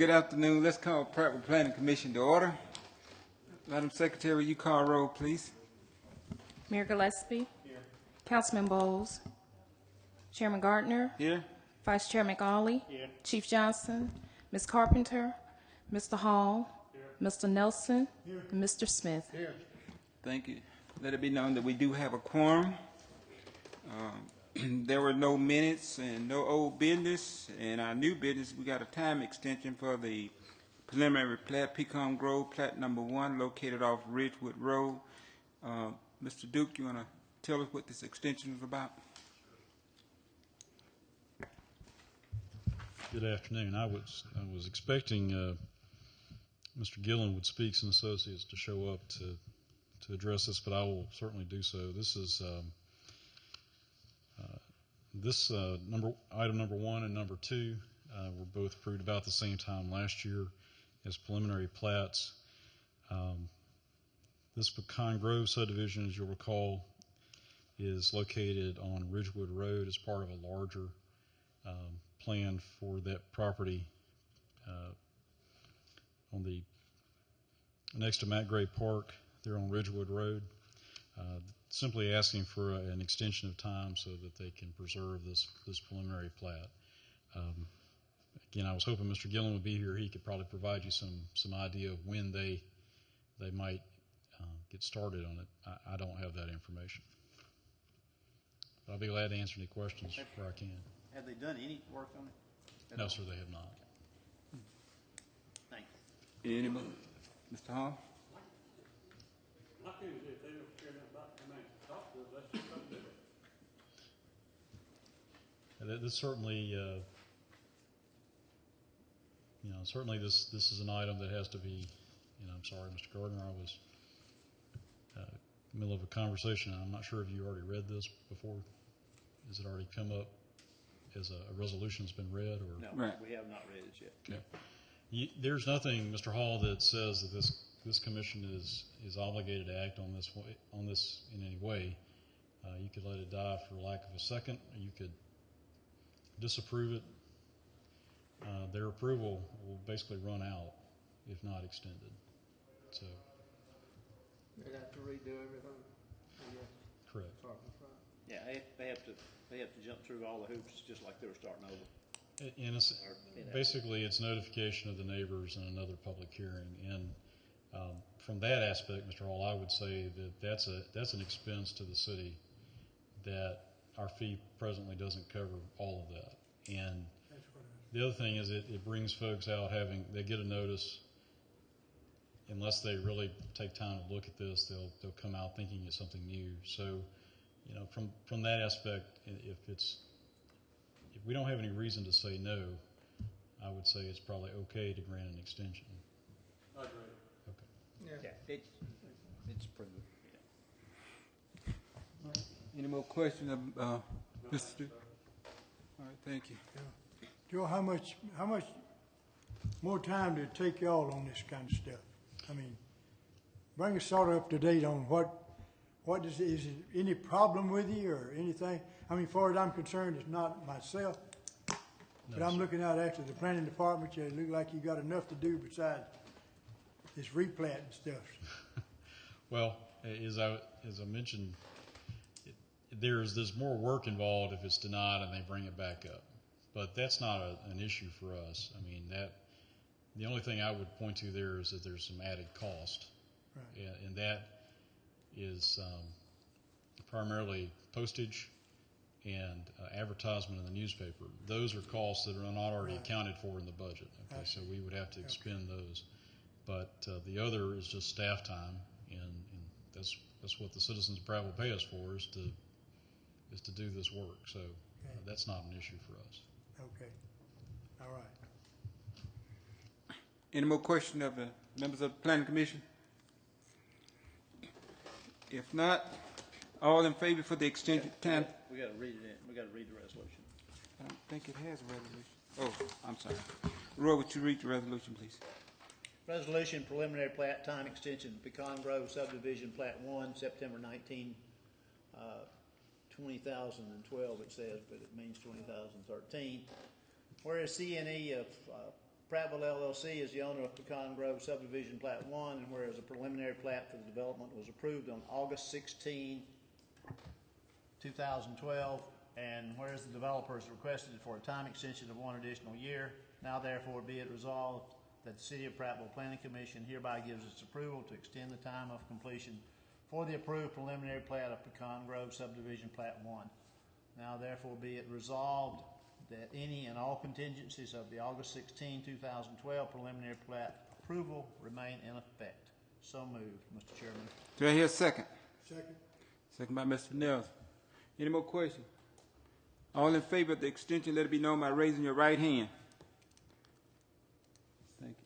Good afternoon. Let's call Prattville Planning Commission to order. Madam Secretary, you call roll, please. Mayor Gillespie. Here. Councilman Bowles. Chairman Gardner. Here. Vice Chair McAuley. Here. Chief Johnson. Ms. Carpenter. Mr. Hall. Here. Mr. Nelson. Here. And Mr. Smith. Here. Thank you. Let it be known that we do have a quorum. There were no minutes and no old business. And our new business, we got a time extension for the preliminary plat, Pecan Grove, plat number 1, located off Ridgewood Road. Mr. Duke, you want to tell us what this extension is about? Good afternoon. I was expecting Mr. Gillen Speaks and Associates to show up to address this, but I will certainly do so. This is item number 1 and number 2 were both approved about the same time last year as preliminary plats. This Pecan Grove subdivision, as you'll recall, is located on Ridgewood Road as part of a larger plan for that property on the next to Matt Gray Park there on Ridgewood Road. Simply asking for an extension of time so that they can preserve this preliminary plat. Again, I was hoping Mr. Gillen would be here. He could probably provide you some idea of when they might get started on it. I don't have that information. But I'll be glad to answer any questions where I can. Have they done any work on it? No, sir, they have not. Thank you. Anybody? Mr. Hall? My thing is, if they don't care nothing about the man to talk to us, let's just come do it. This certainly, certainly this is an item that has to be. I'm sorry, Mr. Gardner, I was in the middle of a conversation. I'm not sure if you already read this before. Has it already come up as a resolution that's been read, or No, right. We have not read it yet. Okay. There's nothing, Mr. Hall, that says that this commission is obligated to act on this in any way. You could let it die for lack of a second. You could disapprove it. Their approval will basically run out if not extended. So. They'd have to redo everything. Correct. Yeah, they have to jump through all the hoops just like they were starting over. Basically, it's notification of the neighbors and another public hearing. And from that aspect, Mr. Hall, I would say that that's an expense to the city that our fee presently doesn't cover all of that. And the other thing is it brings folks out they get a notice. Unless they really take time to look at this, they'll come out thinking it's something new. So, from that aspect, if we don't have any reason to say no, I would say it's probably okay to grant an extension. I agree. Okay. Yeah, it's pretty good. Yeah. All right. Any more questions of Mr. Duke? All right, thank you. Yeah. Joe, how much more time did it take y'all on this kind of stuff? I mean, bring us sort of up to date on what is it any problem with you or anything? I mean, as far as I'm concerned, it's not myself, but I'm looking out after the planning department. You look like you got enough to do besides this replat and stuff. Well, as I mentioned, there's more work involved if it's denied and they bring it back up, but that's not an issue for us. I mean, the only thing I would point to there is that there's some added cost, Right. and that is primarily postage and advertisement in the newspaper. Those are costs that are not already accounted for in the budget. Okay, so we would have to expend those. But the other is just staff time, and that's what the citizens of Prattville pay us for is to do this work. So that's not an issue for us. Okay. All right. Any more questions of the members of the Planning Commission? If not, all in favor for the extended time? We got to read it in. We got to read the resolution. I don't think it has a resolution. Oh, I'm sorry. Roy, would you read the resolution, please? Resolution preliminary plat time extension, Pecan Grove subdivision plat 1, September 19, 2012 it says, but it means 2013. Whereas CNE of Prattville LLC is the owner of Pecan Grove Subdivision Plat 1, and whereas a preliminary plat for the development was approved on August 16, 2012, and whereas the developer has requested for a time extension of 1 additional year, now therefore be it resolved that the City of Prattville Planning Commission hereby gives its approval to extend the time of completion for the approved preliminary plat of Pecan Grove Subdivision Plat 1. Now therefore be it resolved that any and all contingencies of the August 16, 2012 preliminary plat approval remain in effect. So moved, Mr. Chairman. Do I hear a second? Second. Second by Mr. Nelson. Any more questions? All in favor of the extension, let it be known by raising your right hand. Thank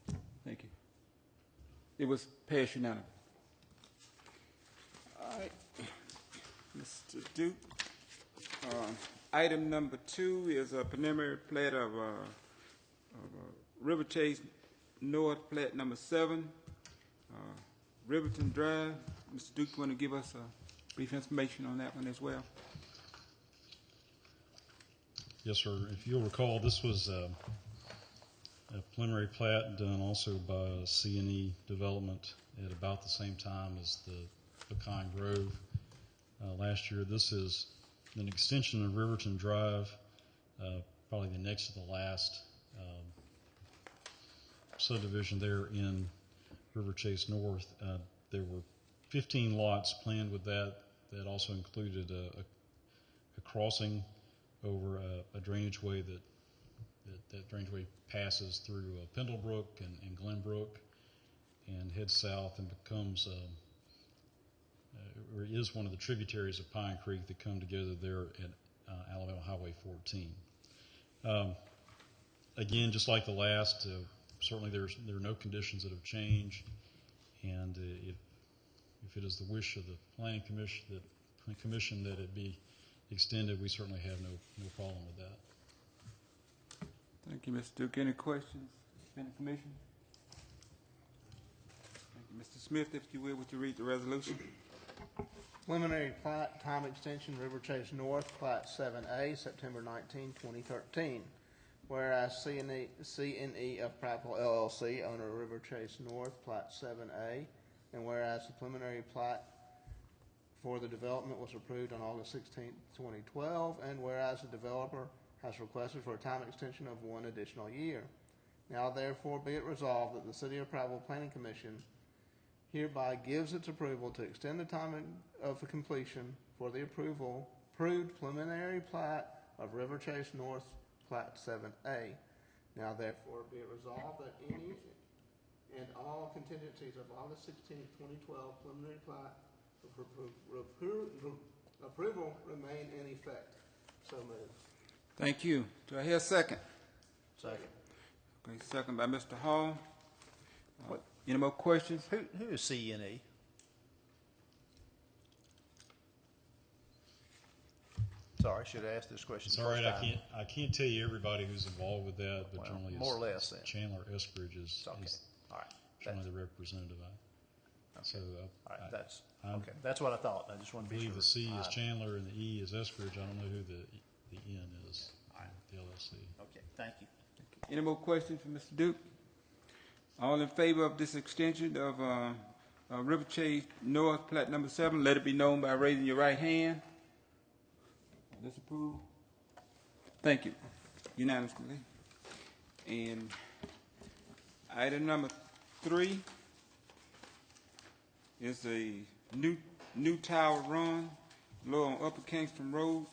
you. Thank you. It was passed unanimously. All right. Mr. Duke. Item number 2 is a preliminary plat of River Chase North, plat number 7, Riverton Drive. Mr. Duke, you want to give us brief information on that one as well? Yes, sir. If you'll recall, this was a preliminary plat done also by C&E Development at about the same time as the Pecan Grove last year. This is an extension of Riverton Drive, probably the next to the last subdivision there in River Chase North. There were 15 lots planned with that. That also included a crossing over a drainage way that drainage way passes through Pendlebrook and Glenbrook and heads south and becomes or is one of the tributaries of Pine Creek that come together there at Alabama Highway 14. Again, just like the last, certainly there are no conditions that have changed, and if it is the wish of the Planning Commission that it be extended, we certainly have no problem with that. Thank you, Mr. Duke. Any questions from the commission? Thank you. Mr. Smith, if you will, would you read the resolution? Preliminary plat, time extension, River Chase North, plat 7A, September 19, 2013. Whereas C&E of Prattville LLC, owner of River Chase North, plat 7A, and whereas the preliminary plat for the development was approved on August 16, 2012, and whereas the developer has requested for a time extension of 1 additional year. Now therefore be it resolved that the City of Prattville Planning Commission hereby gives its approval to extend the time of completion for the approved preliminary plat of River Chase North, plat 7A. Now therefore be it resolved that any and all contingencies of August 16, 2012 preliminary plat approval remain in effect. So moved. Thank you. Do I hear a second? Second. Okay, second by Mr. Hall. Any more questions? Who is C&E? Sorry, should have asked this question It's all right. first time. I can't tell you everybody who's involved with that, but Well, generally more or less then. Chandler Eskridge is Okay. All right. generally the representative. So All right. That's I'm- okay. That's what I thought. I just want I to be sure. believe the C is Chandler and the E is Eskridge. I don't know who the N is. The LLC. Okay. Thank you. Any more questions for Mr. Duke? All in favor of this extension of River Chase North, plat number 7, let it be known by raising your right hand. Disapprove. Thank you. Unanimously. And item number 3 is a new tower run low on Upper Kingston Road.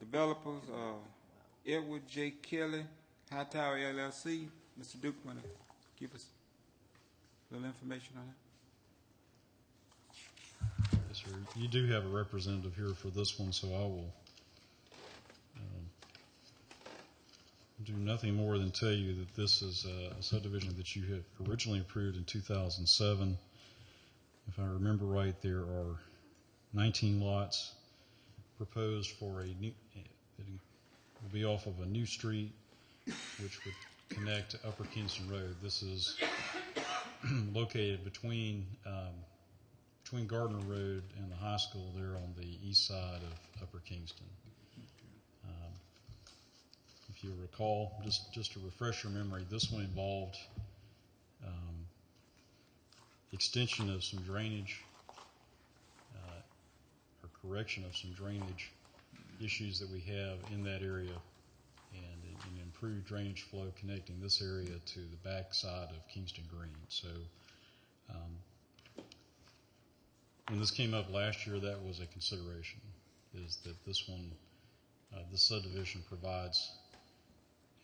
Developers, Edward J. Kelly, High Tower LLC. Mr. Duke, want to give us a little information on that? Yes, sir. You do have a representative here for this one, so I will do nothing more than tell you that this is a subdivision that you have originally approved in 2007. If I remember right, there are 19 lots proposed for a new, it will be off of a new street which would connect to Upper Kingston Road. This is located between Gardner Road and the high school there on the east side of Upper Kingston. if you recall, just to refresh your memory, this one involved extension of some drainage or correction of some drainage issues that we have in that area, and an improved drainage flow connecting this area to the back side of Kingston Green. So when this came up last year, that was a consideration, is that this one, this subdivision provides,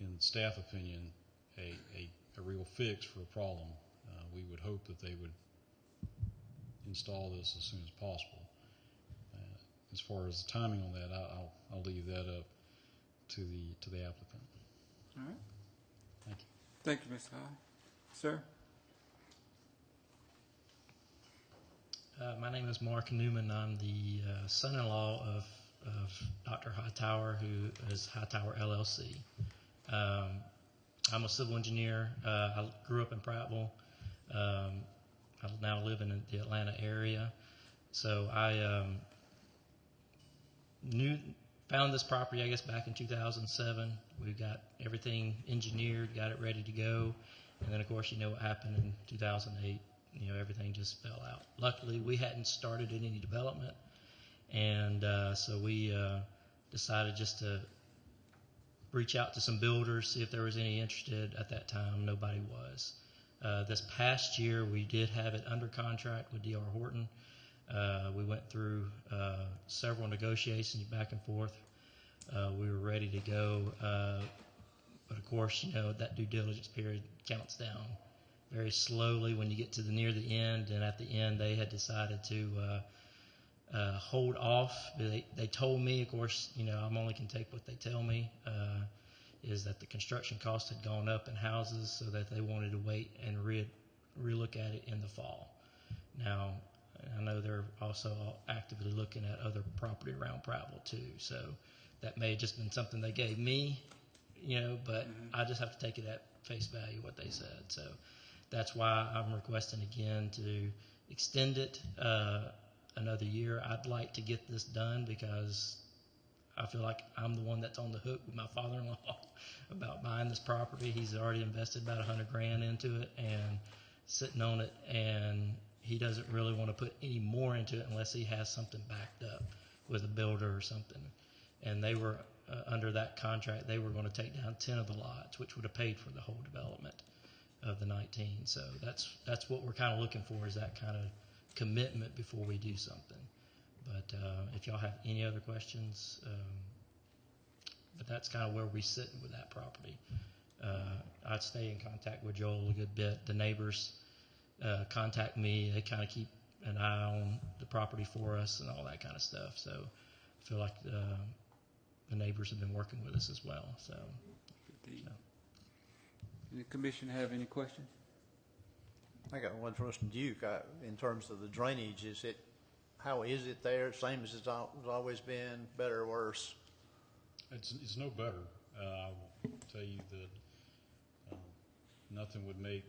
in staff opinion, a real fix for a problem. We would hope that they would install this as soon as possible. As far as the timing on that, I'll leave that up to the applicant. All right. Thank you. Thank you, Mr. Hall. Sir? My name is Mark Newman. I'm the son-in-law of Dr. Hightower, who is Hightower LLC. I'm a civil engineer. I grew up in Prattville. I now live in the Atlanta area. So I found this property, I guess, back in 2007. We got everything engineered, got it ready to go. And then, of course, you know what happened in 2008. You know, everything just fell out. Luckily, we hadn't started any development. And so we decided just to reach out to some builders, see if there was any interested. At that time, nobody was. This past year, we did have it under contract with D.R. Horton. We went through several negotiations back and forth. We were ready to go. But of course, you know, that due diligence period counts down very slowly when you get to near the end. And at the end, they had decided to hold off. They told me, of course, you know, I'm only can take what they tell me, is that the construction costs had gone up in houses, so that they wanted to wait and relook at it in the fall. Now, I know they're also actively looking at other property around Prattville too, so that may have just been something they gave me, you know, but I just have to take it at face value what they said. So that's why I'm requesting again to extend it another year. I'd like to get this done because I feel like I'm the one that's on the hook with my father-in-law about buying this property. He's already invested about $100,000 into it and sitting on it, and he doesn't really want to put any more into it unless he has something backed up with a builder or something. And they were under that contract, they were going to take down 10 of the lots, which would have paid for the whole development of the 19. So that's what we're kind of looking for, is that kind of commitment before we do something. But if y'all have any other questions, but that's kind of where we sit with that property. I'd stay in contact with Joel a good bit. The neighbors contact me. They kind of keep an eye on the property for us and all that kind of stuff. So I feel like the neighbors have been working with us as well. So. Any commission have any questions? I got one for Mr. Duke. In terms of the drainage, how is it there? Same as it's always been, better or worse? It's no better. I will tell you that nothing would make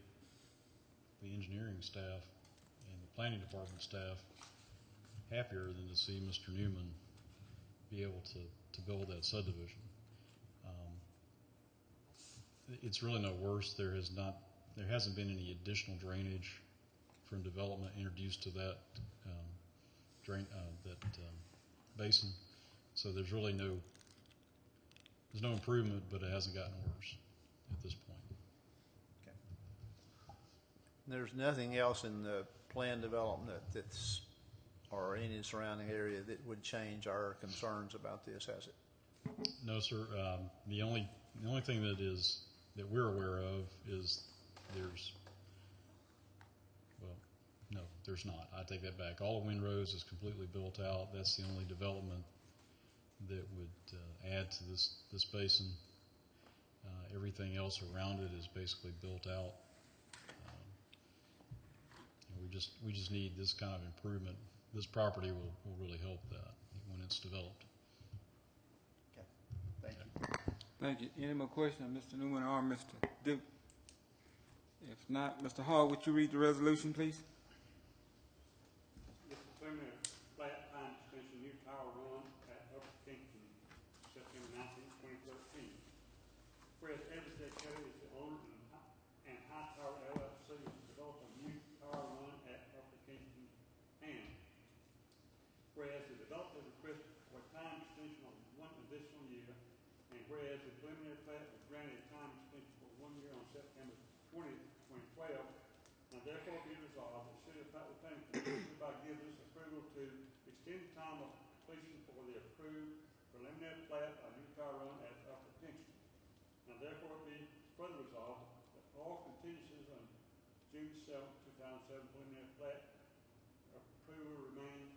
the engineering staff and the planning department staff happier than to see Mr. Newman be able to build that subdivision. It's really no worse. There hasn't been any additional drainage from development introduced to that basin. So there's really no improvement, but it hasn't gotten worse at this point. Okay. There's nothing else in the planned development or any surrounding area that would change our concerns about this, has it? No, sir. The only thing that we're aware of is there's not. I take that back. All of Windrose is completely built out. That's the only development that would add to this basin. Everything else around it is basically built out. We just need this kind of improvement. This property will really help that when it's developed. Okay. Thank you. Thank you. Any more questions, Mr. Newman or Mr. Duke? If not, Mr. Hall, would you read the resolution, please? This is preliminary plat time extension, new tower run at Upper Kingston, September 19, 2013. whereas Everett County is the owner and High Tower LLC has developed a new power run at Upper Kingston, and whereas the developer requested for a time extension of 1 additional year, and whereas the preliminary plat was granted a time extension for 1 year on September 20th, 2012, now therefore be resolved, the City of Prattville Planning Commission hereby gives its approval to extend the time of completion for the approved preliminary plat of new power run at Upper Kingston. Now therefore be further resolved that all contingencies on June 7th, 2007 preliminary plat approval remain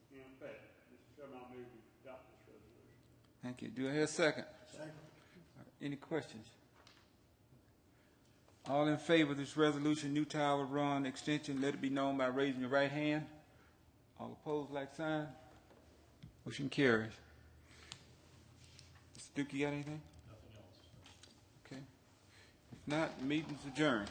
in effect. Mr. Chairman, I move we adopt this resolution. Thank you. Do I hear a second? Second. Any questions? All in favor of this resolution, new tower run extension, let it be known by raising your right hand. All opposed, like sign. Motion carries. Mr. Duke, you got anything? Nothing else. Okay. If not, meeting's adjourned.